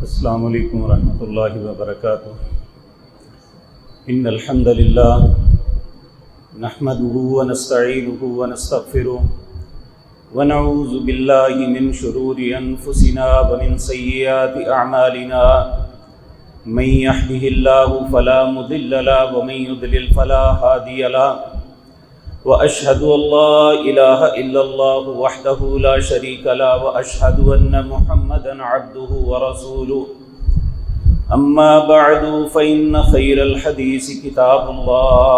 السلام علیکم ورحمۃ اللہ وبرکاتہ۔ ان الحمد للہ نحمده ونستعینه ونستغفره ونعوذ باللہ من شرور انفسنا ومن سیئات اعمالنا من يهده اللہ فلا مضل له ومن يضلل فلا هادی له واشهد ان لا الہ الا اللہ وحدہ لا شریک له واشهد ان محمدا عبده ورسوله اما بعد فان خیر الحدیث کتاب اللہ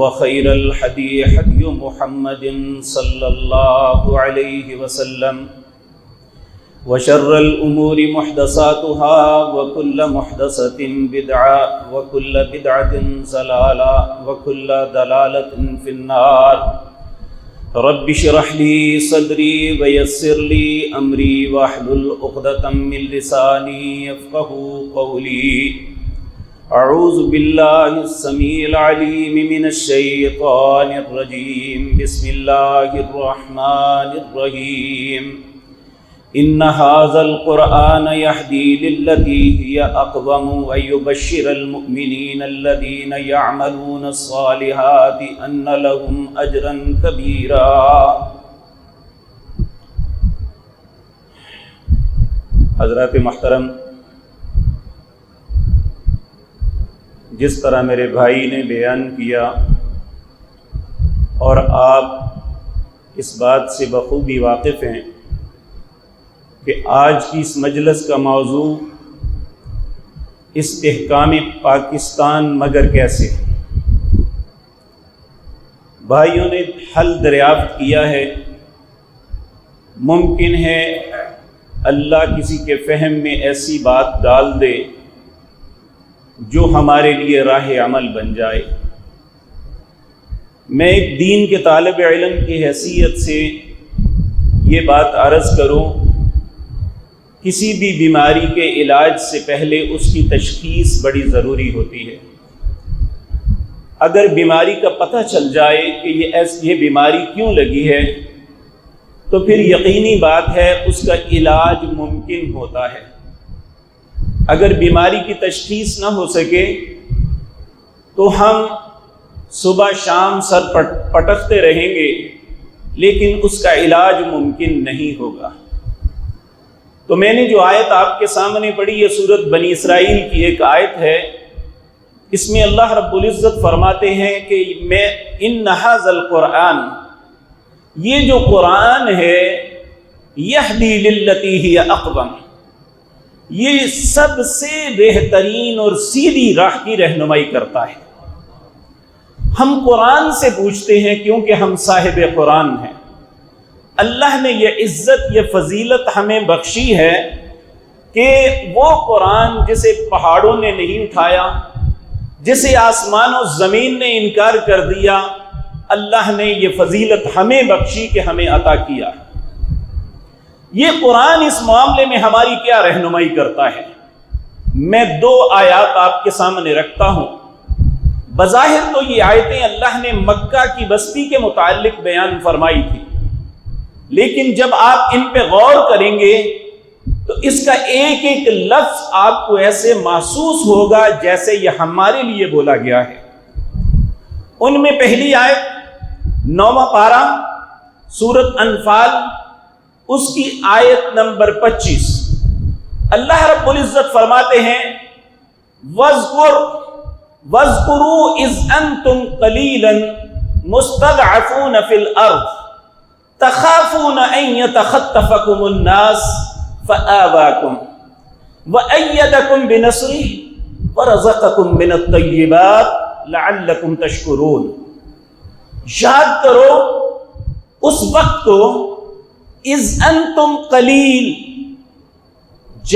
وخیر الحدی حدی محمد صلی اللہ علیہ وسلم وشر الامور محدثاتها وكل محدثة بدعة وكل بدعة ضلالة وكل ضلالة في النار۔ رب اشرح لي صدري ويسر لي امري واحلل عقدة من لساني يفقهوا قولي۔ اعوذ باللہ السمیع العلیم من الشیطان الرجیم۔ بسم اللہ الرحمن الرحیم۔ ان هذا القرآن يهدي للتي هي اقوم ويبشر المؤمنين الذين يعملون الصالحات ان لهم اجرا كبيرا۔ حضرات محترم، جس طرح میرے بھائی نے بیان کیا اور آپ اس بات سے بخوبی واقف ہیں کہ آج کی اس مجلس کا موضوع استحکام پاکستان مگر کیسے۔ بھائیوں نے حل دریافت کیا ہے۔ ممکن ہے اللہ کسی کے فہم میں ایسی بات ڈال دے جو ہمارے لیے راہ عمل بن جائے۔ میں ایک دین کے طالب علم کی حیثیت سے یہ بات عرض کروں، کسی بھی بیماری کے علاج سے پہلے اس کی تشخیص بڑی ضروری ہوتی ہے۔ اگر بیماری کا پتہ چل جائے کہ یہ بیماری کیوں لگی ہے تو پھر یقینی بات ہے اس کا علاج ممکن ہوتا ہے۔ اگر بیماری کی تشخیص نہ ہو سکے تو ہم صبح شام سر پٹکتے رہیں گے لیکن اس کا علاج ممکن نہیں ہوگا۔ تو میں نے جو آیت آپ کے سامنے پڑھی یہ سورۃ بنی اسرائیل کی ایک آیت ہے۔ اس میں اللہ رب العزت فرماتے ہیں کہ میں ان ھذا القرآن، یہ جو قرآن ہے، یہدی للتی ہی اقوم، یہ سب سے بہترین اور سیدھی راہ کی رہنمائی کرتا ہے۔ ہم قرآن سے پوچھتے ہیں کیونکہ ہم صاحب قرآن ہیں۔ اللہ نے یہ عزت، یہ فضیلت ہمیں بخشی ہے کہ وہ قرآن جسے پہاڑوں نے نہیں اٹھایا، جسے آسمان و زمین نے انکار کر دیا، اللہ نے یہ فضیلت ہمیں بخشی کہ ہمیں عطا کیا۔ یہ قرآن اس معاملے میں ہماری کیا رہنمائی کرتا ہے؟ میں دو آیات آپ کے سامنے رکھتا ہوں۔ بظاہر تو یہ آیتیں اللہ نے مکہ کی بستی کے متعلق بیان فرمائی تھی، لیکن جب آپ ان پہ غور کریں گے تو اس کا ایک ایک لفظ آپ کو ایسے محسوس ہوگا جیسے یہ ہمارے لیے بولا گیا ہے۔ ان میں پہلی آیت 9واں پارہ سورۃ انفال، اس کی آیت نمبر 25، اللہ رب العزت فرماتے ہیں وَاذْكُرُوا إِذْ أَنْتُمْ قَلِيلًا مُسْتَضْعَفُونَ فِي الْأَرْضِ تخافون ان يتخطفكم الناس فآواكم وأيدكم بنصره ورزقكم من الطيبات لعلكم تشكرون۔ یاد کرو اس وقت کو، اذ انتم قلیل،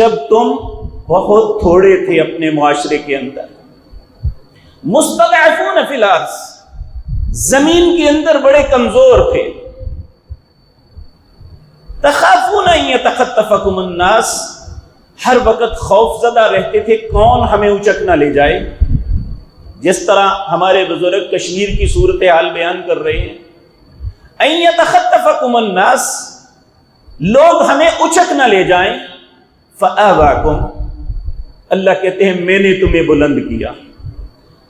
جب تم بہت تھوڑے تھے اپنے معاشرے کے اندر، مستضعفون فی الارض، زمین کے اندر بڑے کمزور تھے، تخافون ان یتخطفکم الناس، ہر وقت خوف زدہ رہتے تھے کون ہمیں اچک نہ لے جائے۔ جس طرح ہمارے بزرگ کشمیر کی صورتحال بیان کر رہے ہیں، ان یتخطفکم الناس، لوگ ہمیں اچک نہ لے جائیں، فآواکم، اللہ کہتے ہیں میں نے تمہیں بلند کیا،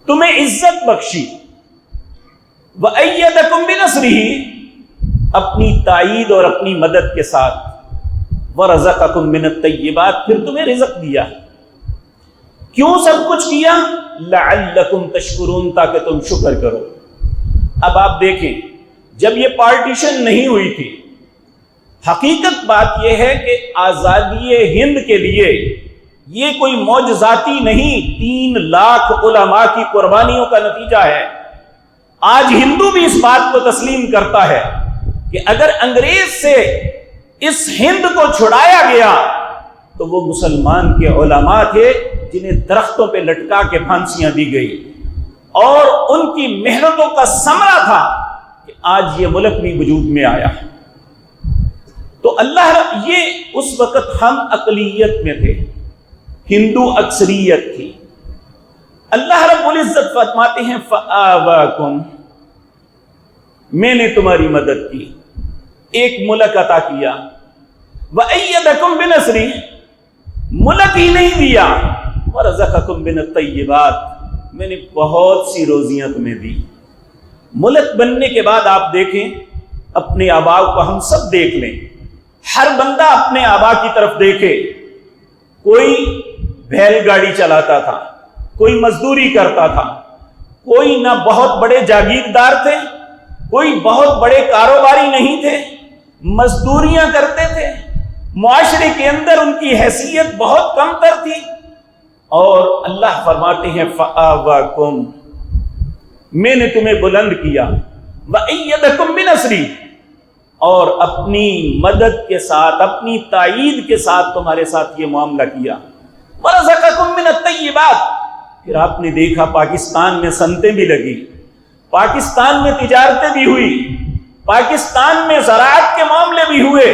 تمہیں عزت بخشی، وَأَيَّدَكُمْ بِنَصْرِهِ، اپنی تائید اور اپنی مدد کے ساتھ، وَرَزَقَكُمْ مِنَ الطَّيِّبَاتِ، پھر تمہیں رزق دیا۔ کیوں سب کچھ کیا؟ لَعَلَّكُمْ تَشْكُرُونَ، تاکہ تم شکر کرو۔ اب آپ دیکھیں، جب یہ پارٹیشن نہیں ہوئی تھی، حقیقت بات یہ ہے کہ آزادی ہند کے لیے یہ کوئی معجزاتی نہیں، 3 لاکھ علماء کی قربانیوں کا نتیجہ ہے۔ آج ہندو بھی اس بات کو تسلیم کرتا ہے کہ اگر انگریز سے اس ہند کو چھڑایا گیا تو وہ مسلمان کے علماء تھے جنہیں درختوں پہ لٹکا کے پھانسیاں دی گئی، اور ان کی محنتوں کا ثمرہ تھا کہ آج یہ ملک بھی وجود میں آیا۔ تو اللہ، یہ اس وقت ہم اقلیت میں تھے، ہندو اکثریت تھی۔ اللہ رب العزت فرماتے ہیں فآواکم، میں نے تمہاری مدد کی، ایک ملک عطا کیا، وأیدکم بنصری، ملک ہی نہیں دیا، ورزقکم من الطیبات، میں نے بہت سی روزیاں تمہیں دی۔ ملک بننے کے بعد آپ دیکھیں، اپنے آباء کو ہم سب دیکھ لیں، ہر بندہ اپنے آباء کی طرف دیکھے، کوئی بیل گاڑی چلاتا تھا، کوئی مزدوری کرتا تھا، کوئی نہ بہت بڑے جاگیردار تھے، کوئی بہت بڑے کاروباری نہیں تھے، مزدوریاں کرتے تھے، معاشرے کے اندر ان کی حیثیت بہت کم تر تھی، اور اللہ فرماتے ہیں فآواکم، میں نے تمہیں بلند کیا، وأیدکم بنصری، اور اپنی مدد کے ساتھ، اپنی تائید کے ساتھ تمہارے ساتھ یہ معاملہ کیا، ورزقکم من الطیبات۔ پھر آپ نے دیکھا پاکستان میں صنعتیں بھی لگی، پاکستان میں تجارتیں بھی ہوئی، پاکستان میں زراعت کے معاملے بھی ہوئے،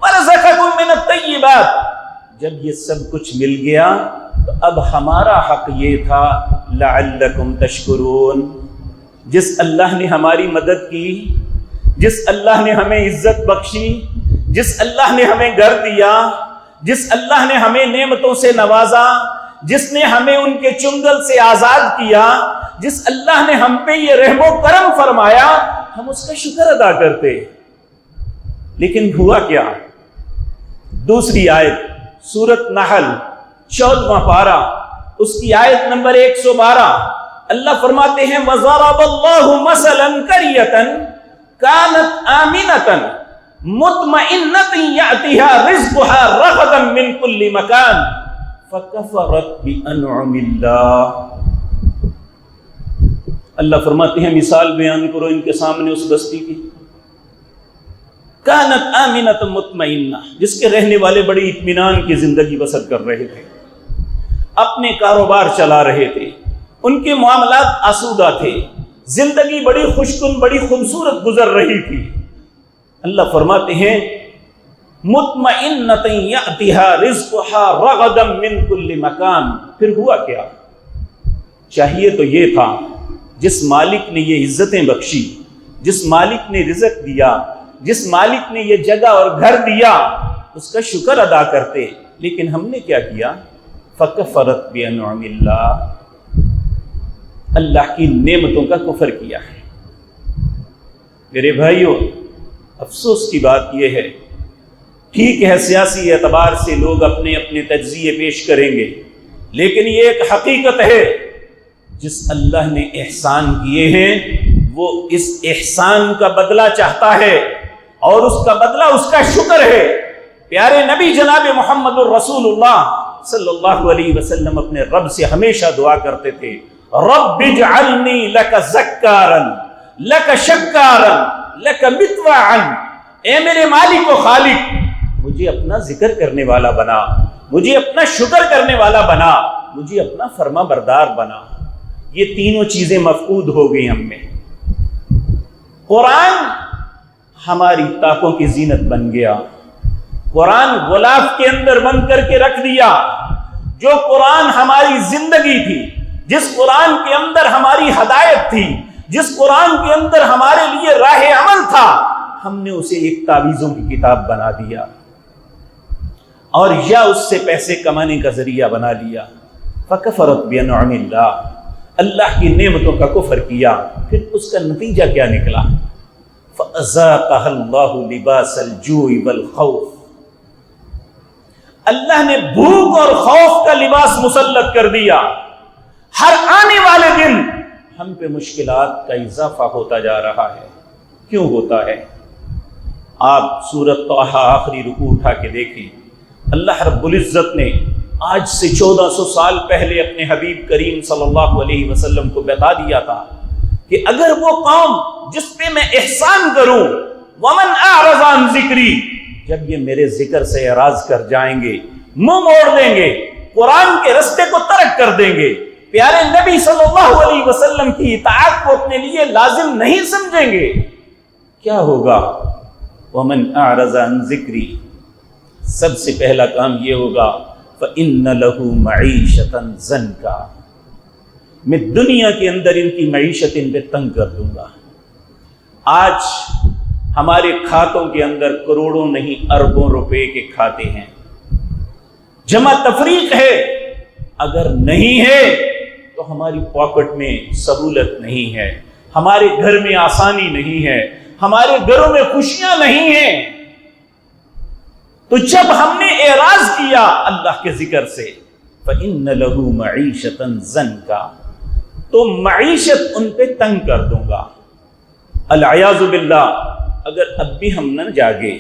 ورزقکم من الطیبات۔ جب یہ سب کچھ مل گیا تو اب ہمارا حق یہ تھا لعلکم تشکرون، جس اللہ نے ہماری مدد کی، جس اللہ نے ہمیں عزت بخشی، جس اللہ نے ہمیں گھر دیا، جس اللہ نے ہمیں نعمتوں سے نوازا، جس نے ہمیں ان کے چنگل سے آزاد کیا، جس اللہ نے ہم پہ یہ رحم و کرم فرمایا، ہم اس کا شکر ادا کرتے۔ لیکن ہوا کیا؟ دوسری آیت سورۃ نحل 14واں پارہ، اس کی آیت نمبر 112، اللہ فرماتے ہیں وَضَرَبَ اللَّهُ مَثَلًا قَرْيَةً كَانَتْ آمِنَةً مُطْمَئِنَّةً يَأْتِيهَا رِزْقُهَا رَغَدًا مِّن كُلِّ مَكَانٍ فَكَفَرَتْ بِأَنْعُمِ اللَّهِ۔ اللہ فرماتے ہیں مثال بیان کرو ان کے سامنے اس بستی کی، كَانَتْ آمِنَةً مُطْمَئِنَّةً، جس کے رہنے والے بڑی اطمینان کی زندگی بسر کر رہے تھے، اپنے کاروبار چلا رہے تھے، ان کے معاملات آسودہ تھے، زندگی بڑی خوشگوار، بڑی خوبصورت گزر رہی تھی۔ اللہ فرماتے ہیں مطمئنۃ یأتیہا رزقہا رغدا من کل مکان۔ پھر ہوا کیا؟ چاہیے تو یہ تھا جس مالک نے یہ عزتیں بخشی، جس مالک نے رزق دیا، جس مالک نے یہ جگہ اور گھر دیا، اس کا شکر ادا کرتے، لیکن ہم نے کیا کیا؟ فکفرت بانعم اللہ، اللہ کی نعمتوں کا کفر کیا ہے۔ میرے بھائیوں، افسوس کی بات یہ ہے، ٹھیک ہے سیاسی اعتبار سے لوگ اپنے اپنے تجزیے پیش کریں گے، لیکن یہ ایک حقیقت ہے، جس اللہ نے احسان کیے ہیں وہ اس احسان کا بدلہ چاہتا ہے، اور اس کا بدلہ اس کا شکر ہے۔ پیارے نبی جناب محمد الرسول اللہ صلی اللہ علیہ وسلم اپنے رب سے ہمیشہ دعا کرتے تھے، رب اجعلنی لک ذکارا لک شکارا لک مطوعا، اے میرے مالک و خالق، مجھے اپنا ذکر کرنے والا بنا، مجھے اپنا شکر کرنے والا بنا، مجھے اپنا فرما بردار بنا۔ یہ تینوں چیزیں مفقود ہو گئی ہم میں۔ قرآن ہماری طاقوں کی زینت بن گیا، قرآن غلاف کے اندر بند کر کے رکھ دیا۔ جو قرآن ہماری زندگی تھی، جس قرآن کے اندر ہماری ہدایت تھی، جس قرآن کے اندر ہمارے لیے راہ عمل تھا، ہم نے اسے ایک تعویذوں کی کتاب بنا دیا۔ اور یا اس سے پیسے کمانے کا ذریعہ بنا لیا، فکفرت بانعم اللہ، اللہ کی نعمتوں کا کفر کیا، پھر اس کا نتیجہ کیا نکلا؟ فَأَذَاقَهَا اللَّهُ لِبَاسَ الْجُوعِ وَالْخَوْفِ، اللہ نے بھوک اور خوف کا لباس مسلط کر دیا۔ ہر آنے والے دن ہم پہ مشکلات کا اضافہ ہوتا جا رہا ہے۔ کیوں ہوتا ہے؟ آپ سورۃ طٰہٰ آخری رکوع اٹھا کے دیکھیں، اللہ رب العزت نے آج سے 1400 سال پہلے اپنے حبیب کریم صلی اللہ علیہ وسلم کو بتا دیا تھا کہ اگر وہ قوم جس پہ میں احسان کروں، ومن اعرض عن ذکری، جب یہ میرے ذکر سے اعراض کر جائیں گے، منہ موڑ دیں گے، قرآن کے رستے کو ترک کر دیں گے، پیارے نبی صلی اللہ علیہ وسلم کی اطاعت کو اپنے لیے لازم نہیں سمجھیں گے، کیا ہوگا؟ ومن اعرض عن ذکری، سب سے پہلا کام یہ ہوگا فإن له معیشۃ ضنکا، میں دنیا کے اندر ان کی معیشت ان پہ تنگ کر دوں گا۔ آج ہمارے کھاتوں کے اندر کروڑوں نہیں اربوں روپے کے کھاتے ہیں، جمع تفریق ہے، اگر نہیں ہے تو ہماری پاکٹ میں سہولت نہیں ہے، ہمارے گھر میں آسانی نہیں ہے، ہمارے گھروں میں خوشیاں نہیں ہیں۔ تو جب ہم نے اعراض کیا اللہ کے ذکر سے، فإن له معیشۃ ضنکا، تو معیشت ان پہ تنگ کر دوں گا۔ العیاذ باللہ، اگر اب بھی ہم نہ جاگے،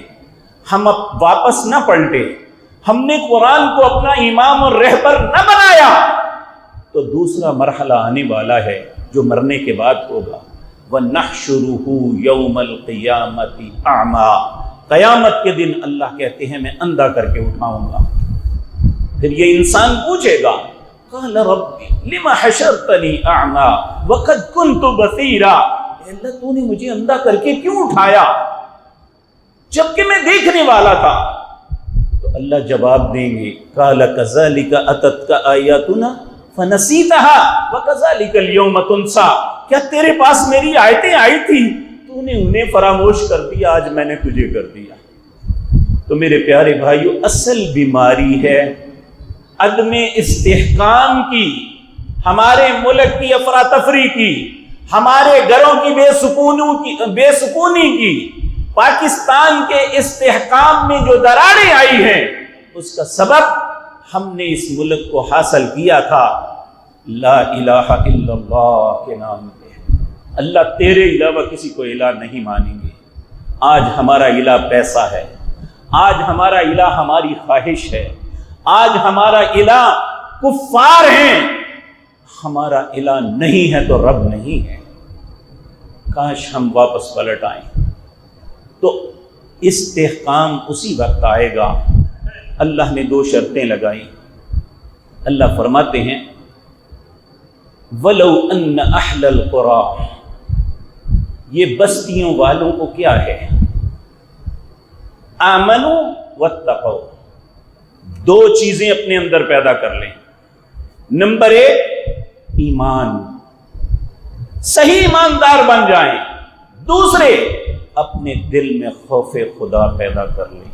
ہم اب واپس نہ پلٹے، ہم نے قرآن کو اپنا امام اور رہبر نہ بنایا، تو دوسرا مرحلہ آنے والا ہے جو مرنے کے بعد ہوگا۔ وَنَحْشُرُهُ يَوْمَ الْقِيَامَةِ أَعْمَى، قیامت کے دن اللہ کہتے ہیں میں اندھا کر کے اٹھاؤں گا۔ پھر یہ انسان پوچھے گا، قال رب لم حشرتنی اعمی وقد كنت بصیرا، اللہ تو نے مجھے اندھا کر کے کیوں اٹھایا جبکہ میں دیکھنے والا تھا؟ تو اللہ جواب دیں گے، قال كذلك اتتك آیاتنا فنسیتها وكذلك اليوم تنسى، کیا تیرے پاس میری آیتیں آئی تھی، تو نے انہیں فراموش کر دیا، آج میں نے تجھے کر دیا۔ تو میرے پیارے بھائیو، اصل بیماری ہے عدم استحکام کی، ہمارے ملک کی افراتفری کی، ہمارے گھروں کی بے سکونی کی، پاکستان کے استحکام میں جو دراڑیں آئی ہیں، اس کا سبب ہم نے اس ملک کو حاصل کیا تھا لا الہ الا اللہ کے نام پہ۔ اللہ تیرے علاوہ کسی کو الہ نہیں مانیں گے۔ آج ہمارا الہ پیسہ ہے، آج ہمارا الہ ہماری خواہش ہے، آج ہمارا الہ کفار ہیں، ہمارا الہ نہیں ہے تو رب نہیں ہے۔ کاش ہم واپس پلٹ آئیں تو استحکام اسی وقت آئے گا۔ اللہ نے 2 شرطیں لگائی۔ اللہ فرماتے ہیں وَلَوْ أَنَّ أَحْلَ الْقُرَىٰ، یہ بستیوں والوں کو کیا ہے؟ آمنوا واتقوا، 2 چیزیں اپنے اندر پیدا کر لیں۔ نمبر 1 ایمان، صحیح ایماندار بن جائیں۔ دوسرے، اپنے دل میں خوف خدا پیدا کر لیں۔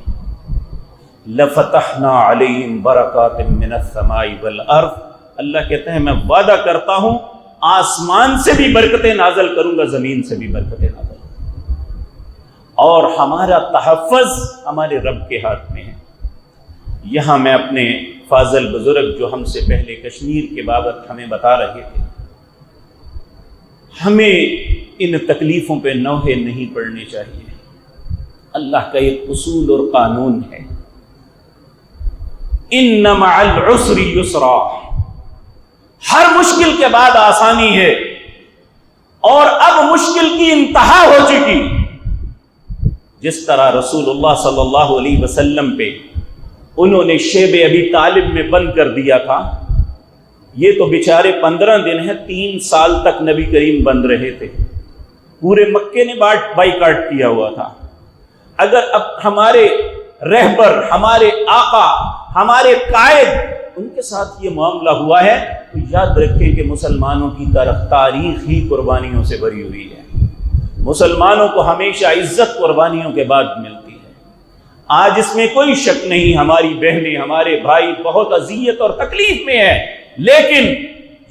لَفَتَحْنَا عَلَيْهِمْ بَرَكَاتٍ مِّنَ السَّمَاءِ وَالْأَرْضِ، اللہ کہتے ہیں میں وعدہ کرتا ہوں آسمان سے بھی برکتیں نازل کروں گا، زمین سے بھی برکتیں نازل کروں گا، اور ہمارا تحفظ ہمارے رب کے ہاتھ میں ہے۔ یہاں میں اپنے فاضل بزرگ جو ہم سے پہلے کشمیر کے بابت ہمیں بتا رہے تھے، ہمیں ان تکلیفوں پہ نوحے نہیں پڑنے چاہیے۔ اللہ کا ایک اصول اور قانون ہے، ان مع العسر یسرا، ہر مشکل کے بعد آسانی ہے، اور اب مشکل کی انتہا ہو چکی۔ جس طرح رسول اللہ صلی اللہ علیہ وسلم پہ انہوں نے شیب ابی طالب میں بند کر دیا تھا، یہ تو بیچارے 15 دن ہیں، 3 سال تک نبی کریم بند رہے تھے، پورے مکے نے بائیکاٹ کیا ہوا تھا۔ اگر اب ہمارے رہبر، ہمارے آقا، ہمارے قائد، ان کے ساتھ یہ معاملہ ہوا ہے تو یاد رکھیں کہ مسلمانوں کی تاریخ ہی قربانیوں سے بھری ہوئی ہے۔ مسلمانوں کو ہمیشہ عزت قربانیوں کے بعد ملتی ہے۔ آج اس میں کوئی شک نہیں، ہماری بہنیں، ہمارے بھائی بہت اذیت اور تکلیف میں ہیں، لیکن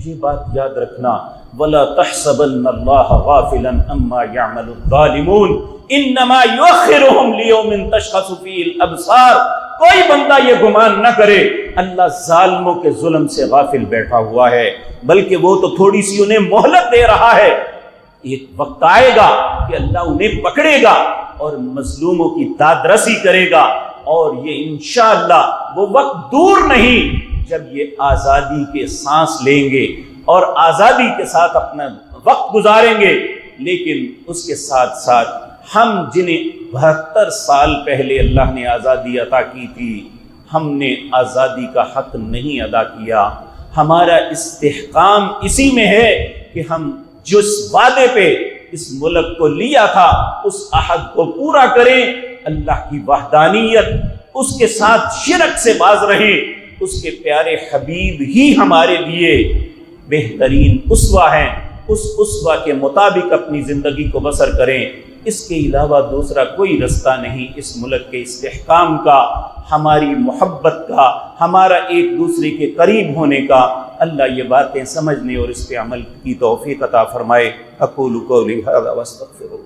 یہ بات یاد رکھنا، وَلَا تَحْسَبَنَّ اللَّهَ غَافِلًا عَمَّا يَعْمَلُ الظَّالِمُونَ إِنَّمَا يُؤَخِّرُهُمْ لِيَوْمٍ تَشْخَصُ فِيهِ الْأَبْصَارُ۔ کوئی بندہ یہ گمان نہ کرے اللہ ظالموں کے ظلم سے غافل بیٹھا ہوا ہے، بلکہ وہ تو تھوڑی سی انہیں مہلت دے رہا ہے۔ ایک وقت آئے گا کہ اللہ انہیں پکڑے گا اور مظلوموں کی داد رسی کرے گا، اور یہ انشاءاللہ وہ وقت دور نہیں جب یہ آزادی کے سانس لیں گے اور آزادی کے ساتھ اپنا وقت گزاریں گے، لیکن اس کے ساتھ ساتھ ہم جنہیں 72 سال پہلے اللہ نے آزادی عطا کی تھی، ہم نے آزادی کا حق نہیں ادا کیا۔ ہمارا استحکام اسی میں ہے کہ ہم جس وعدے پہ اس ملک کو لیا تھا اس عہد کو پورا کریں، اللہ کی وحدانیت، اس کے ساتھ شرک سے باز رہیں، اس کے پیارے حبیب ہی ہمارے لیے بہترین اسوہ ہیں، اس اسوہ کے مطابق اپنی زندگی کو بسر کریں۔ اس کے علاوہ دوسرا کوئی رستہ نہیں اس ملک کے استحکام کا، ہماری محبت کا، ہمارا ایک دوسرے کے قریب ہونے کا۔ اللہ یہ باتیں سمجھنے اور اس پہ عمل کی توفیق عطا فرمائے۔ اقول قولی ھذا واستغفر اللہ۔